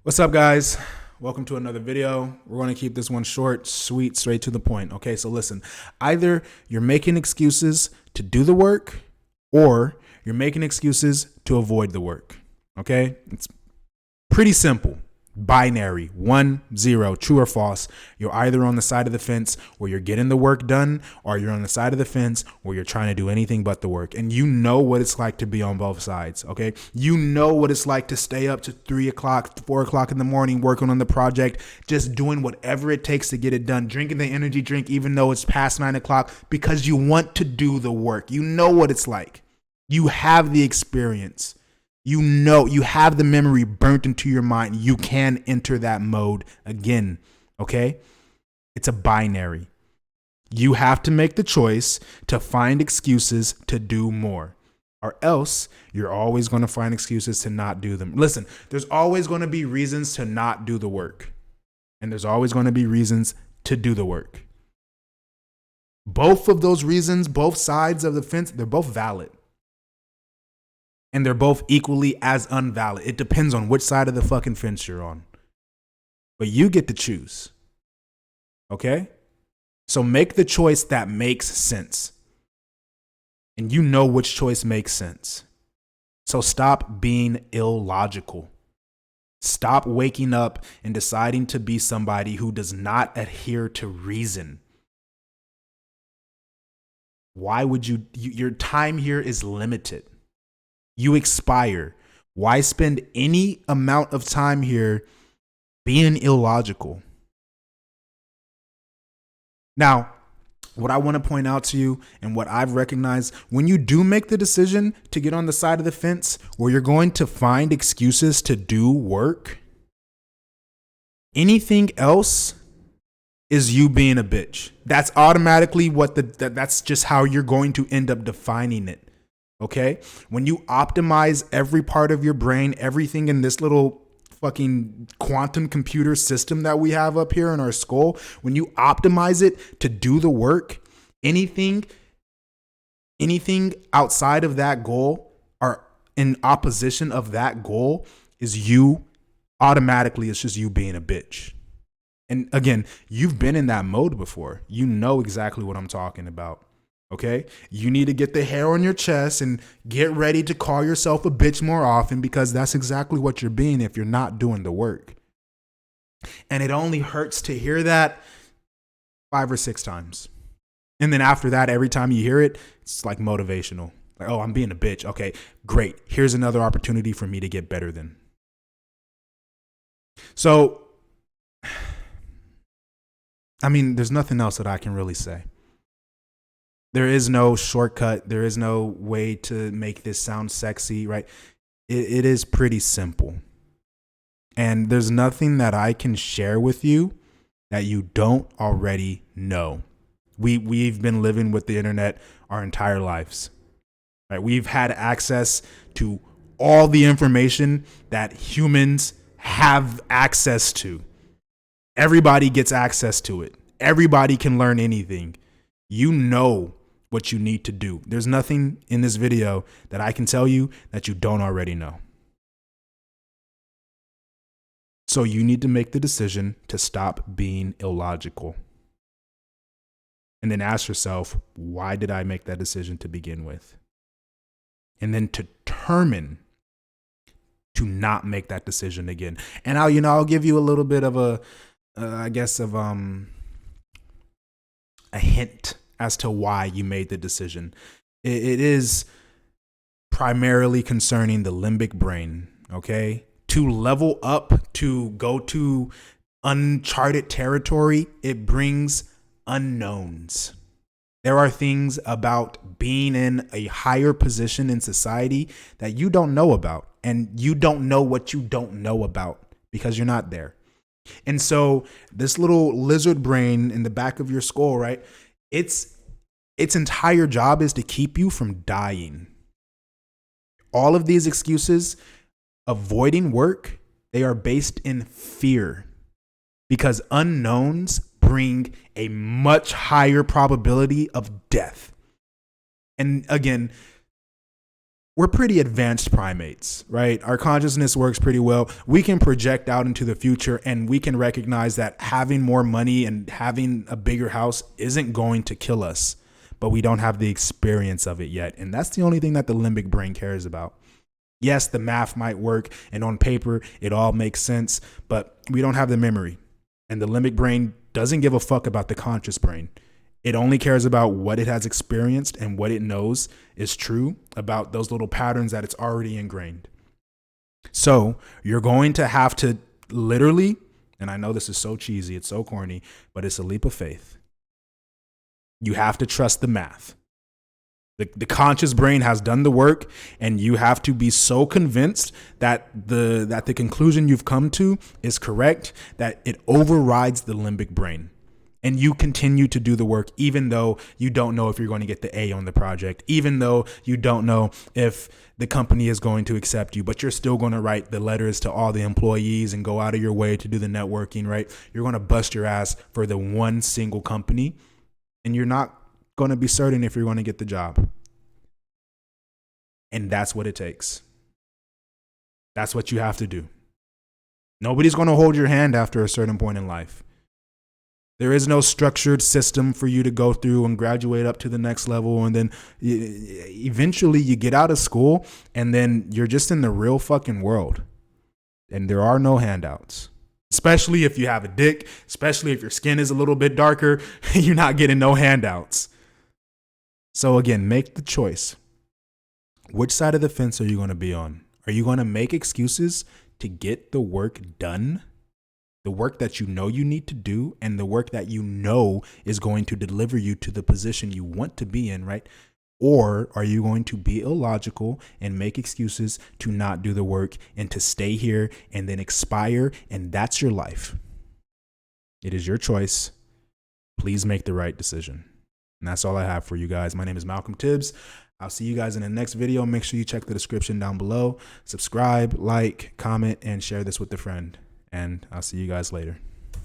What's up, guys? Welcome to another video. We're going to keep this one short, sweet, straight to the point. Okay, so listen, either you're making excuses to do the work or you're making excuses to avoid the work. Okay, it's pretty simple. Binary, 1, 0, true or false. You're either on the side of the fence where you're getting the work done, or you're on the side of the fence where you're trying to do anything but the work. And you know what it's like to be on both sides, okay? You know what it's like to stay up to 3 o'clock, 4 o'clock in the morning working on the project, just doing whatever it takes to get it done, drinking the energy drink even though it's past 9 o'clock because you want to do the work. You know what it's like. You have the experience. You know, you have the memory burnt into your mind. You can enter that mode again, okay? It's a binary. You have to make the choice to find excuses to do more, or else you're always going to find excuses to not do them. Listen, there's always going to be reasons to not do the work, and there's always going to be reasons to do the work. Both of those reasons, both sides of the fence, they're both valid. And they're both equally as unvalid. It depends on which side of the fucking fence you're on. But you get to choose. Okay? So make the choice that makes sense. And you know which choice makes sense. So stop being illogical. Stop waking up and deciding to be somebody who does not adhere to reason. Why would your time here is limited. You expire. Why spend any amount of time here being illogical? Now, what I want to point out to you and what I've recognized, when you do make the decision to get on the side of the fence where you're going to find excuses to do work, anything else is you being a bitch. That's automatically that's just how you're going to end up defining it. Okay? When you optimize every part of your brain, everything in this little fucking quantum computer system that we have up here in our skull, when you optimize it to do the work, anything outside of that goal or in opposition of that goal is you automatically, it's just you being a bitch. And again, you've been in that mode before. You know exactly what I'm talking about. Okay, you need to get the hair on your chest and get ready to call yourself a bitch more often, because that's exactly what you're being if you're not doing the work. And it only hurts to hear that 5 or 6 times. And then after that, every time you hear it, it's like motivational. Like, oh, I'm being a bitch. Okay, great. Here's another opportunity for me to get better then. So, I mean, there's nothing else that I can really say. There is no shortcut. There is no way to make this sound sexy, right? It is pretty simple. And there's nothing that I can share with you that you don't already know. We've been living with the internet our entire lives, right? We've had access to all the information that humans have access to. Everybody gets access to it. Everybody can learn anything. You know what you need to do. There's nothing in this video that I can tell you that you don't already know. So you need to make the decision to stop being illogical. And then ask yourself, why did I make that decision to begin with? And then determine to not make that decision again. And I'll give you a little bit of a hint as to why you made the decision. It is primarily concerning the limbic brain, okay? To level up, to go to uncharted territory, it brings unknowns. There are things about being in a higher position in society that you don't know about, and you don't know what you don't know about because you're not there. And so this little lizard brain in the back of your skull, right? Its entire job is to keep you from dying. All of these excuses avoiding work, they are based in fear, because unknowns bring a much higher probability of death. And again, we're pretty advanced primates, right? Our consciousness works pretty well. We can project out into the future, and we can recognize that having more money and having a bigger house isn't going to kill us, but we don't have the experience of it yet. And that's the only thing that the limbic brain cares about. Yes, the math might work, and on paper, it all makes sense, but we don't have the memory. And the limbic brain doesn't give a fuck about the conscious brain. It only cares about what it has experienced and what it knows is true about those little patterns that it's already ingrained. So you're going to have to literally, and I know this is so cheesy, it's so corny, but it's a leap of faith. You have to trust the math. The conscious brain has done the work, and you have to be so convinced that the conclusion you've come to is correct that it overrides the limbic brain. And you continue to do the work, even though you don't know if you're going to get the A on the project, even though you don't know if the company is going to accept you, but you're still going to write the letters to all the employees and go out of your way to do the networking, right? You're going to bust your ass for the one single company, and you're not going to be certain if you're going to get the job. And that's what it takes. That's what you have to do. Nobody's going to hold your hand after a certain point in life. There is no structured system for you to go through and graduate up to the next level. And then eventually you get out of school, and then you're just in the real fucking world. And there are no handouts, especially if you have a dick, especially if your skin is a little bit darker, you're not getting no handouts. So again, make the choice. Which side of the fence are you going to be on? Are you going to make excuses to get the work done? The work that you know you need to do, and the work that you know is going to deliver you to the position you want to be in, right? Or are you going to be illogical and make excuses to not do the work and to stay here and then expire, and that's your life? It is your choice. Please make the right decision. And that's all I have for you guys. My name is Malcolm Tibbs. I'll see you guys in the next video. Make sure you check the description down below. Subscribe, like, comment, and share this with a friend. And I'll see you guys later.